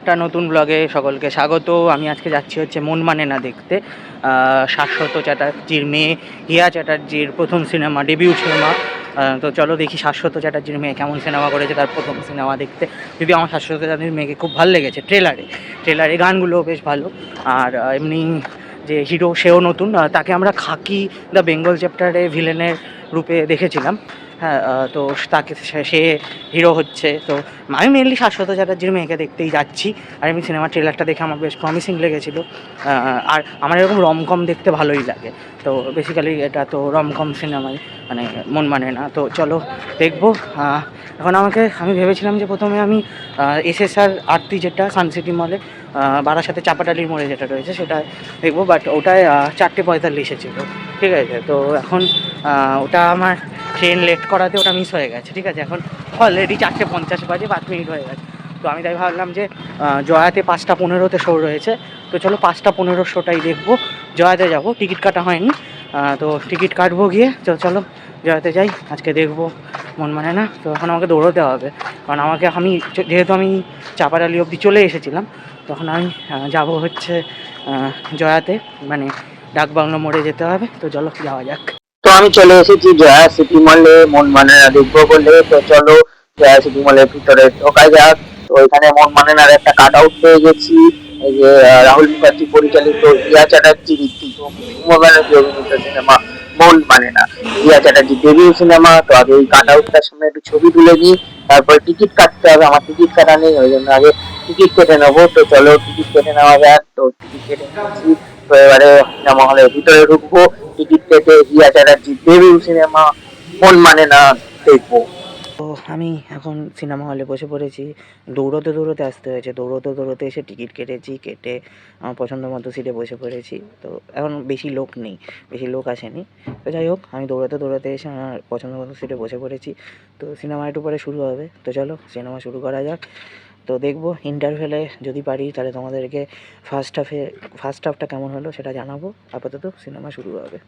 একটা নতুন ব্লগে সকলকে স্বাগত। আমি আজকে যাচ্ছি হচ্ছে মন মানে না দেখতে। শাশ্বত চ্যাটার্জির মেয়ে হিয়া চ্যাটার্জির প্রথম সিনেমা, ডেবিউ সিনেমা। তো চলো দেখি শাশ্বত চ্যাটার্জির মেয়ে কেমন সিনেমা করেছে, তার প্রথম সিনেমা দেখতে। যদিও আমার শাশ্বত চ্যাটার্জির মেয়েকে খুব ভালো লেগেছে ট্রেলারে গানগুলোও বেশ ভালো। আর এমনি যে হিরো সেও নতুন, তাকে আমরা খাকি দ্য বেঙ্গল চ্যাপ্টারে ভিলেনের রূপে দেখেছিলাম। হ্যাঁ, তো তাকে সে হিরো হচ্ছে। তো আমি মেনলি শাশ্বত চ্যাটার্জির মেয়েকে দেখতেই যাচ্ছি। আর এমনি সিনেমার ট্রেলারটা দেখে আমার বেশ প্রমিসিং লেগেছিলো। আর আমার এরকম রমকম দেখতে ভালোই লাগে। তো বেসিক্যালি এটা তো রমকম সিনেমাই, মানে মন মানে না। তো চলো দেখবো। এখন আমি ভেবেছিলাম যে প্রথমে আমি SSR আরতি, যেটা সানসিটি মলে বারাসাতে চাপাটালির মোড়ে যেটা রয়েছে, সেটা দেখবো। বাট ওটায় 4:45 ছিল, ঠিক আছে। তো এখন ওটা আমার ট্রেন লেট করাতে ওটা মিস হয়ে গেছে, ঠিক আছে। এখন অলরেডি 4:50 বাজে, 5 মিনিট হয়ে গেছে। তো আমি তাই ভাবলাম যে জয়াতে 5:15-তে শো রয়েছে, তো চলো 5:15 শোটাই দেখবো। জয়াতে যাব, টিকিট কাটা হয়নি। তো টিকিট কাটবো গিয়ে। তো চলো জয়াতে যাই, আজকে দেখবো মন মানে না। তো এখন আমাকে দৌড়োতে হবে, কারণ যেহেতু আমি চাপাডালি অবধি চলে এসেছিলাম, তখন আমি যাব হচ্ছে জয়াতে, মানে ডাকবাংলো মোড়ে যেতে হবে। তো চলো যাওয়া যাক। তো আমি চলে এসেছি জয়া সিটি মলে মন মানে না দেখবো বলে। তো চলো জয়া সিটি মলের ভিতরে ঢোকা যাক। তো এখানে মন মানে না একটা কাট আউট পেয়ে গেছি। এই যে রাহুল মুখার্জি পরিচালিত, রিয়া চ্যাটার্জি, ঋত্বিক ব্যানার্জি অভিনীত সিনেমা মন মানে না, রিয়া চ্যাটার্জি ডেবিউ সিনেমা। তো আগে এই কাট আউটটার সামনে একটু ছবি তুলে নিই, তারপরে টিকিট কাটতে হবে। আমার টিকিট কাটা নেই, ওই জন্য আগে টিকিট কেটে নেবো। তো চলো টিকিট কেটে নেওয়া যাক। তো টিকিট কেটে নিয়েছি, তো এবারে সিনেমা হলের ভিতরে ঢুকবো। টিকিট কেটে রিয়া চ্যাটার্জি ডেবিউ সিনেমা মন মানে না দেখবো। তো আমি এখন সিনেমা হলে বসে পড়েছি। দৌড়োতে আসতে হয়েছে, দৌড়োতে এসে টিকিট কেটে আমার পছন্দ মতো সিটে বসে পড়েছি। তো এখন বেশি লোক নেই, বেশি লোক আসেনি। তো যাই হোক, আমি দৌড়োতে এসে আমার পছন্দ মতো সিটে বসে পড়েছি। তো সিনেমা একটু পরে শুরু হবে, তো চলো সিনেমা শুরু করা যাক। তো দেখবো ইন্টারভেলে যদি পারি তাহলে তোমাদেরকে ফার্স্ট হাফটা কেমন হলো সেটা জানাবো। আপাতত সিনেমা শুরু হবে।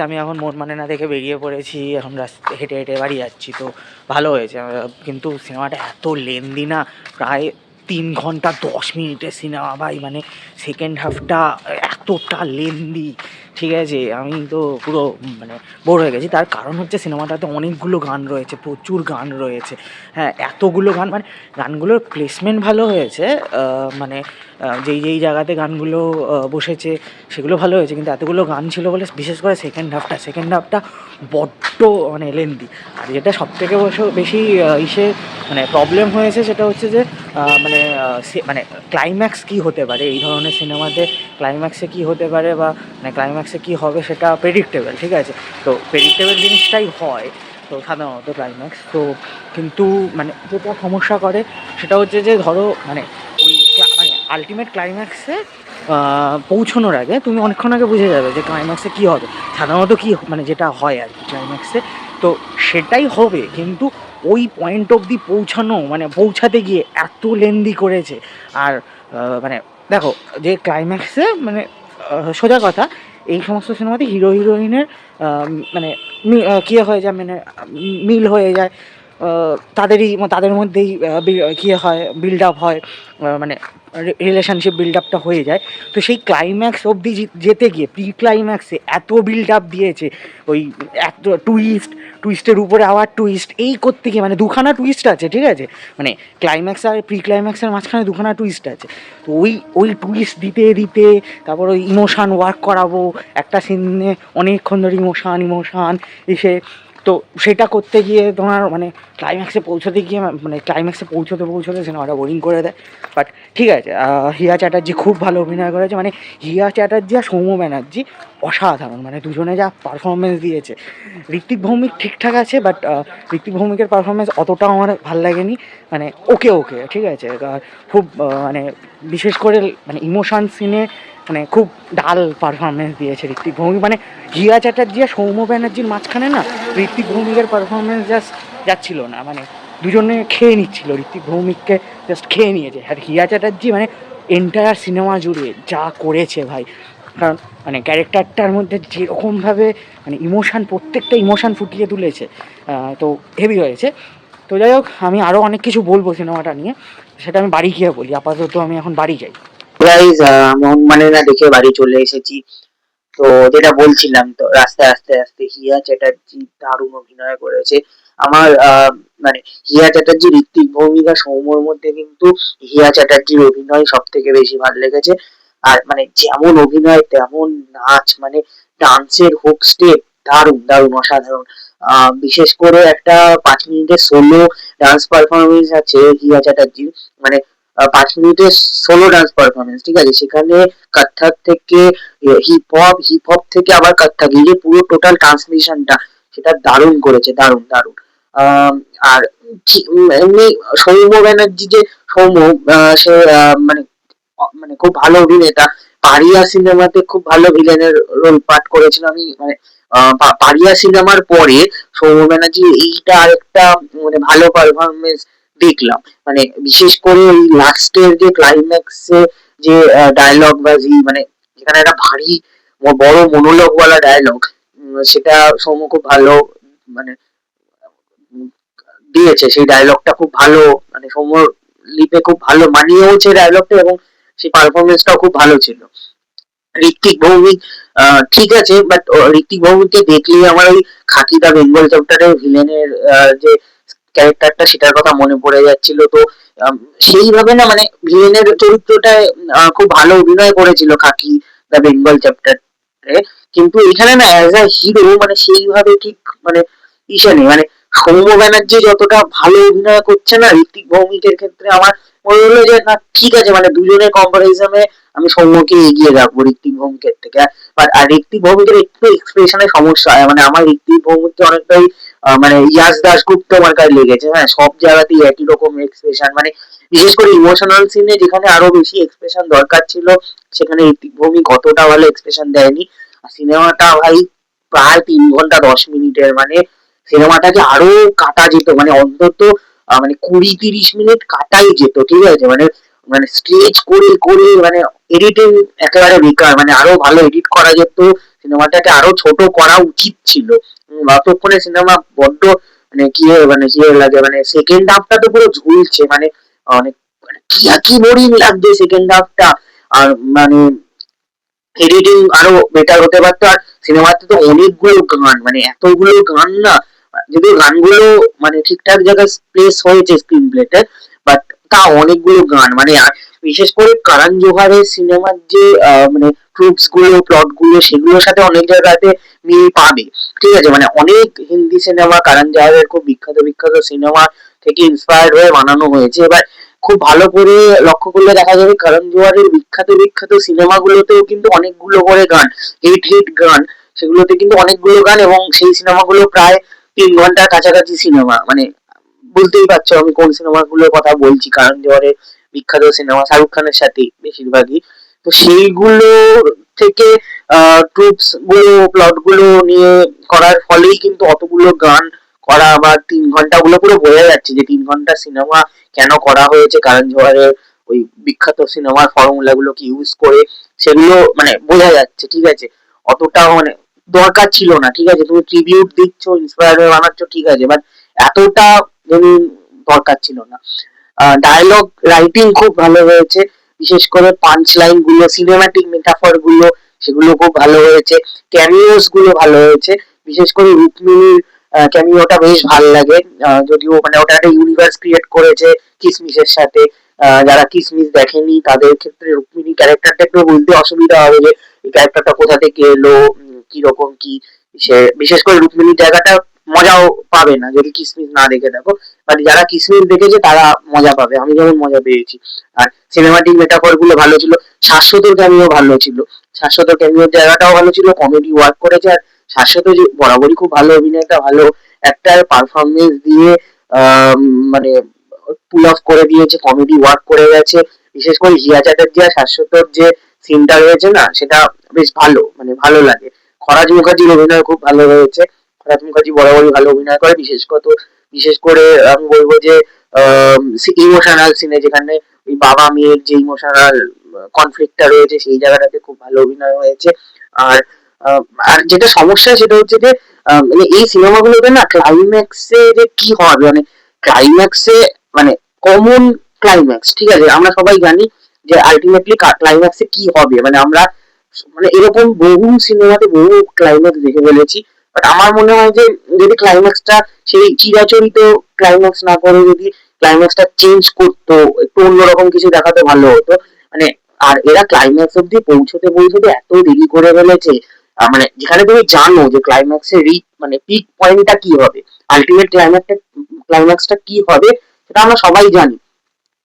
আমি এখন মন মানে না দেখে বেরিয়ে পড়েছি, এখন হেঁটে হেঁটে বাড়ি যাচ্ছি। তো ভালো হয়েছে, কিন্তু সিনেমাটা এত লেন্দি না, প্রায় 3 ঘন্টা 10 মিনিটের সিনেমা ভাই। মানে সেকেন্ড হাফটা এতটা লেন্দি, ঠিক আছে। আমি তো পুরো মানে বোর হয়ে গেছি। তার কারণ হচ্ছে সিনেমাটাতে অনেকগুলো গান রয়েছে, প্রচুর গান রয়েছে। হ্যাঁ, এতগুলো গান, মানে গানগুলোর প্লেসমেন্ট ভালো হয়েছে। মানে যেই জায়গাতে গানগুলো বসেছে সেগুলো ভালো হয়েছে, কিন্তু এতগুলো গান ছিল বলে বিশেষ করে সেকেন্ড হাফটা বড্ড মানে লেন্দি। আর যেটা সবথেকে বেশি মানে প্রবলেম হয়েছে সেটা হচ্ছে যে মানে ক্লাইম্যাক্স কী হতে পারে এই ধরনের সিনেমাতে, ক্লাইম্যাক্সে কী হতে পারে বা মানে ক্লাইম্যাক্সে কী হবে সেটা প্রেডিক্টেবল, ঠিক আছে। তো প্রেডিক্টেবল জিনিসটাই হয় তো সাধারণত ক্লাইম্যাক্স। তো কিন্তু মানে যেটা সমস্যা করে সেটা হচ্ছে যে ধরো মানে মানে আলটিমেট ক্লাইম্যাক্সে পৌঁছানোর আগে তুমি অনেকক্ষণ আগে বুঝে যাবে যে ক্লাইম্যাক্সে কী হবে, সাধারণত কী মানে যেটা হয় আর কি ক্লাইম্যাক্সে। তো সেটাই হবে, কিন্তু ওই পয়েন্ট অবধি পৌঁছাতে গিয়ে এত লেন্দি করেছে। আর মানে দেখো যে ক্লাইম্যাক্সে মানে সোজা কথা, এই সমস্ত সিনেমাতে হিরো হিরোইনের মানে কী হয়ে যায়, মানে মিল হয়ে যায়। তাদের মধ্যেই কী হয়, বিল্ড আপ হয়, মানে রিলেশনশিপ বিল্ড আপটা হয়ে যায়। তো সেই ক্লাইম্যাক্স অবধি যেতে গিয়ে প্রি ক্লাইম্যাক্সে এত বিল্ড আপ দিয়েছে, ওই এত টুইস্টের উপরে আবার টুইস্ট, এই করতে গিয়ে মানে দুখানা টুইস্ট আছে, ঠিক আছে। মানে ক্লাইম্যাক্স আর প্রি ক্লাইম্যাক্সের মাঝখানে দুখানা টুইস্ট আছে। তো ওই টুইস্ট দিতে তারপর ওই ইমোশান ওয়ার্ক করাবো, একটা সিনে অনেকক্ষণ ধরে ইমোশান এসে, তো সেটা করতে গিয়ে তোমার মানে ক্লাইম্যাক্সে পৌঁছতে সিনেমাটা বোরিং করে দেয়। বাট ঠিক আছে, হিয়া চ্যাটার্জি খুব ভালো অভিনয় করেছে। মানে হিয়া চ্যাটার্জি আর সৌম্য ব্যানার্জি অসাধারণ, মানে দুজনে যা পারফরমেন্স দিয়েছে। ঋত্বিক ভৌমিক ঠিকঠাক আছে, বাট ঋত্বিক ভৌমিকের পারফরমেন্স অতটাও আমার ভালো লাগেনি। মানে ওকে ঠিক আছে, খুব মানে বিশেষ করে মানে ইমোশন সিনে মানে খুব ডাল পারফরমেন্স দিয়েছে ঋত্বিক ভৌমিক। মানে হিয়া চ্যাটার্জি আর সৌম্য ব্যানার্জির মাঝখানে না ঋত্বিক ভৌমিকের পারফরমেন্স জাস্ট যাচ্ছিল না, মানে দুজনে খেয়ে নিচ্ছিল, ঋত্বিক ভৌমিককে জাস্ট খেয়ে নিয়েছে। আর হিয়া চ্যাটার্জি মানে এন্টায়ার সিনেমা জুড়ে যা করেছে ভাই, কারণ মানে ক্যারেক্টারটার মধ্যে যেরকমভাবে মানে ইমোশান, প্রত্যেকটা ইমোশান ফুটিয়ে তুলেছে, তো হেভি হয়েছে। তো যাই হোক, আমি আরও অনেক কিছু বলবো সিনেমাটা নিয়ে, সেটা আমি বাড়ি গিয়ে বলি। আপাতত আমি এখন বাড়ি যাই। গাইজ, মন মানে না দেখে বাড়ি চলে এসেছি। তো যেটা বলছিলাম, তো রাস্তায় আস্তে আস্তে হিয়া চ্যাটার্জি দারুণ অভিনয় করেছে। আমার মানে হিয়া চ্যাটার্জি, ঋত্বিক ভৌমিক আর সৌম্যর মধ্যে কিন্তু হিয়া চ্যাটার্জির অভিনয় সব থেকে বেশি ভালো লেগেছে। আর মানে যেমন অভিনয় তেমন নাচ, মানে ডান্সের হুক স্টেপ দারুণ দারুণ অসাধারণ। বিশেষ করে একটা 5 মিনিটের সোলো ডান্স পারফরমেন্স আছে হিয়া চ্যাটার্জির, মানে 5 মিনিটের সোলো ডান্স পারফরমেন্স, ঠিক আছে? সেখানে কত্থক থেকে হিপ হপ থেকে আবার কত্থক, এই যে পুরো টোটাল ট্রান্সমিশনটা, সেটা দারুণ করেছে, দারুণ দারুণ। আর এমনি সৌম্য ব্যানার্জি, যে সৌম্য, সে মানে মানে খুব ভালো অভিনেতা। পারিয়া সিনেমাতে খুব ভালো ভিলেনের রোল পাঠ করেছিল। আমি মানে পারিয়া সিনেমার পরে সৌম্য ব্যানার্জি এইটা আরেকটা মানে ভালো পারফরমেন্স দেখলাম। মানে বিশেষ করে ওই লাস্টের যে ক্লাইম্যাক্সে যে ডায়লগ বাজি, মানে যেখানে একটা ভারী বড় মনোলগ ওয়ালা ডায়লগ, সেটা সৌম্য খুব ভালো মানে দিয়েছে। সেই ডায়লগটা খুব ভালো, মানে সৌম্য লিপে খুব ভালো মানিয়েওছে ডায়লগটা, এবং সেই পারফরমেন্সটাও খুব ভালো ছিল। ঋত্বিক ভৌমিক ঠিক আছে, বাট ঋত্বিক ভৌমিককে দেখলেই আমার ওই খাকি দা বেঙ্গল চ্যাপ্টারের ভিলেনের যে ক্যারেক্টারটা, সেটার কথা মনে পড়ে যাচ্ছিল। তো আম, সেইভাবে না, মানে ভিলেনের চরিত্রটায় খুব ভালো অভিনয় করেছিল খাকি দা বেঙ্গল চ্যাপ্টারে। কিন্তু এখানে না অ্যাজ আ হিরো মানে সেইভাবে ঠিক মানে ইসে নেই। মানে সৌম্য ব্যানার্জি যতটা ভালো অভিনয় করছে না, ঋত্বিক ভৌমিকের ক্ষেত্রে আমার মনে হলো যে না, ঠিক আছে, মানে দুজনের কম্পারিজনে আমি সৌম্যকে এগিয়ে রাখবো ঋত্বিক ভৌমিকের থেকে। বাট আর ঋত্বিক ভৌমিকের একটু এক্সপ্রেশনের সমস্যা হয়, মানে আমার ঋত্বিক ভৌমিককে অনেকটাই মানে ইয়াস দাশগুপ্ত মার্কায় লেগেছে। হ্যাঁ, সব জায়গাতেই একই রকম এক্সপ্রেশন, মানে বিশেষ করে ইমোশনাল সিনে যেখানে আরো বেশি এক্সপ্রেশন দরকার ছিল, সেখানে ঋত্বিক ভৌমিক অতটা ভালো এক্সপ্রেশন দেয়নি। আর সিনেমাটা ভাই প্রায় 3 ঘন্টা 10 মিনিটের, মানে সিনেমাটাকে আরো কাটা যেত, মানে অন্তত মানে 20-30 মিনিট কাটাই যেত, ঠিক আছে? মানে মানে স্ট্রেচ করে করে মানে এডিটিং একেবারে বেকার, মানে আরো ভালো এডিট করা যেত, সিনেমাটাকে আরো ছোট করা উচিত ছিল। অতক্ষণে সিনেমা বড্ড মানে কি লাগে, মানে সেকেন্ড হাফটা তো পুরো ঝুলছে, মানে অনেক মানে কি বোরিং লাগছে সেকেন্ড হাফটা। আর মানে এডিটিং আরো বেটার হতে পারতো। আর সিনেমাতে তো অনেকগুলো গান, মানে এতগুলো গান না, যদিও গানগুলো মানে ঠিকঠাক জায়গায় প্লেস হয়েছে স্ক্রিন প্লেতে, বাট তা অনেকগুলো গান, মানে বিশেষ করে কারণ জোহারের সিনেমার যে মানে ট্রুপস গুলো, প্লট গুলো, সেগুলোর সাথে অনেক জায়গাতে মিল পাবে, ঠিক আছে? মানে অনেক হিন্দি সিনেমা কারণ জোহারের খুব বিখ্যাত বিখ্যাত সিনেমা থেকে ইন্সপায়ার্ড হয়ে বানানো হয়েছে। এবার খুব ভালো করে লক্ষ্য করলে দেখা যাবে কারণ জোহারের বিখ্যাত বিখ্যাত সিনেমাগুলোতেও কিন্তু অনেকগুলো করে গান, হিট হিট গান, সেগুলোতে কিন্তু অনেকগুলো গান, এবং সেই সিনেমাগুলো প্রায় 3 ঘন্টার কাছাকাছি সিনেমা। মানে বুঝতেই পারছো আমি কোন সিনেমাগুলোর কথা বলছি, কারণ জোহারের বিখ্যাত সিনেমা শাহরুখ খানের সাথে বেশিরভাগই। তো সেইগুলো থেকে ট্রুপস গুলো, প্লট গুলো নিয়ে করার ফলেই কিন্তু অতগুলো গান করা, বা 3 ঘন্টা গুলো পুরো বোঝা যাচ্ছে যে 3 ঘন্টা সিনেমা কেন করা হয়েছে কারণ জোহারের ওই বিখ্যাত সিনেমার ফর্মুলা গুলোকে ইউজ করে, সেগুলো মানে বোঝা যাচ্ছে, ঠিক আছে? অতটা মানে দরকার ছিল না, ঠিক আছে? তুমি ট্রিবিউট দিচ্ছ, ইন্সপায়ার হয়ে বানাচ্ছ, ঠিক আছে, বাট এতটা দরকার ছিল না। ডায়লগ রাইটিং খুব ভালো হয়েছে, বিশেষ করে পাঞ্চ লাইন গুলো, সিনেমাটিক মেটাফর গুলো, সেগুলো খুব ভালো হয়েছে। ক্যামিওস গুলো ভালো হয়েছে, বিশেষ করে রুক্মিণীর ক্যামিওটা বেশ ভালো লাগে। যদিও মানে ওটা একটা ইউনিভার্স ক্রিয়েট করেছে কিসমিসের সাথে। যারা কিসমিস দেখেনি তাদের ক্ষেত্রে রুক্মিণী ক্যারেক্টারটা একটু বুঝতে অসুবিধা হবে যে এই ক্যারেক্টারটা কোথা থেকে এলো, কিরকম কি। সে বিশেষ করে রুক্মিণীর জায়গাটা মজাও পাবে না যদি কিসমিস না দেখে থাকো, বাট যারা কিসমিস দেখেছে তারা মজা পাবে, আমি যেমন মজা পেয়েছি। আর সিনেমাটিক মেটাফর গুলো ভালো ছিল, শাশ্বতর ক্যামিও ভালো ছিল, শাশ্বত ক্যামিওর জায়গাটাও ভালো ছিল, কমেডি ওয়ার্ক করেছে। আর শাশ্বত যে বরাবরই খুব ভালো অভিনেতা, ভালো একটা পারফরমেন্স দিয়ে মানে পুল অফ করে দিয়েছে, কমেডি ওয়ার্ক করে গেছে। বিশেষ করে হিয়া চ্যাটার্জি আর শাশ্বতর যে সিনটা রয়েছে না, সেটা বেশ ভালো, মানে ভালো লাগে। খরাজ মুখার্জির অভিনয় খুব ভালো হয়েছে, খরাজ মুখার্জি বরাবরই ভালো অভিনয় করে। বিশেষ করে আমি বলবো যে ইমোশনাল সিনে, যেখানে ওই বাবা মেয়ের যে ইমোশনাল কনফ্লিক্টটা রয়েছে সেই জায়গাটাতে খুব ভালো অভিনয় হয়েছে। আর আর যেটা সমস্যা সেটা হচ্ছে যে মানে এই সিনেমাগুলোতে না ক্লাইম্যাক্সে যে কি হবে, মানে ক্লাইম্যাক্সে মানে কমন ক্লাইম্যাক্স, ঠিক আছে, আমরা সবাই জানি যে আলটিমেটলি ক্লাইম্যাক্সে কি হবে, মানে আমরা মানে এরকম বহু সিনেমাতে বহু ক্লাইম্যাক্স দেখে ফেলেছি। বাট আমার মনে হয় যে যদি ক্লাইম্যাক্সটা সেই চিরাচরিত ক্লাইম্যাক্স না করে যদি ক্লাইম্যাক্সটা চেঞ্জ করতো, একটু অন্যরকম কিছু দেখাতে ভালো হতো। মানে আর এরা ক্লাইম্যাক্স অব্দি পৌঁছতে পৌঁছতে এত দেরি করে ফেলেছে, মানে যেখানে তুমি জানো যে ক্লাইম্যাক্সের মানে পিক পয়েন্টটা কি হবে, আলটিমেট ক্লাইম্যাক্সটা কি হবে সেটা আমরা সবাই জানি,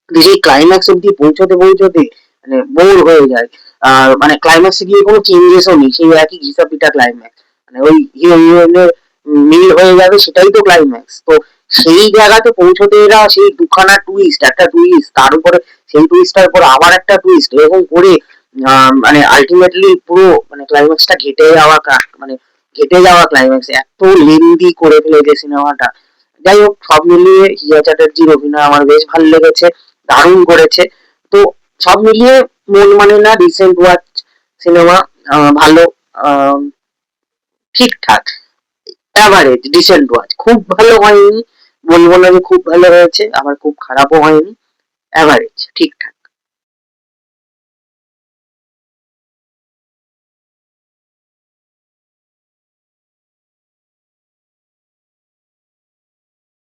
যে সেই ক্লাইম্যাক্স অব্দি পৌঁছতে পৌঁছতে মানে বোর হয়ে যায়। আর মানে ক্লাইম্যাক্সে গিয়ে কোনো চেঞ্জেসও নেই, সেই একই ঘিসা পিটা ক্লাইম্যাক্স, মানে ওই হিরো হিরোইনের মিল হয়ে যাবে সেটাই তো ক্লাইম্যাক্স। তো সেই জায়গাতে পৌঁছতে এরা সেই দুখানা টুইস্ট, একটা টুইস্ট তার উপরে, সেই টুইস্টটার উপর আবার একটা টুইস্ট, এরকম করে মানে আলটিমেটলি পুরো মানে ক্লাইম্যাক্সটা মানে ঘেটে যাওয়া ক্লাইম্যাক্স এত লেন্দি করে ফেলেছে সিনেমাটা। যাই হোক, সব মিলিয়ে হিয়া চ্যাটার্জির অভিনয় আমার বেশ ভালো লেগেছে, দারুণ করেছে। তো সব মিলিয়ে মন মানে না রিসেন্ট ওয়াচ সিনেমা, ভালো, আহ, ঠিকঠাক, অ্যাভারেজ ডিসেন্ট ওয়াচ, খুব ভালো হয়নি বলবো না যে খুব ভালো হয়েছে, আবার খুব খারাপও হয়নি, অ্যাভারেজ ঠিকঠাক।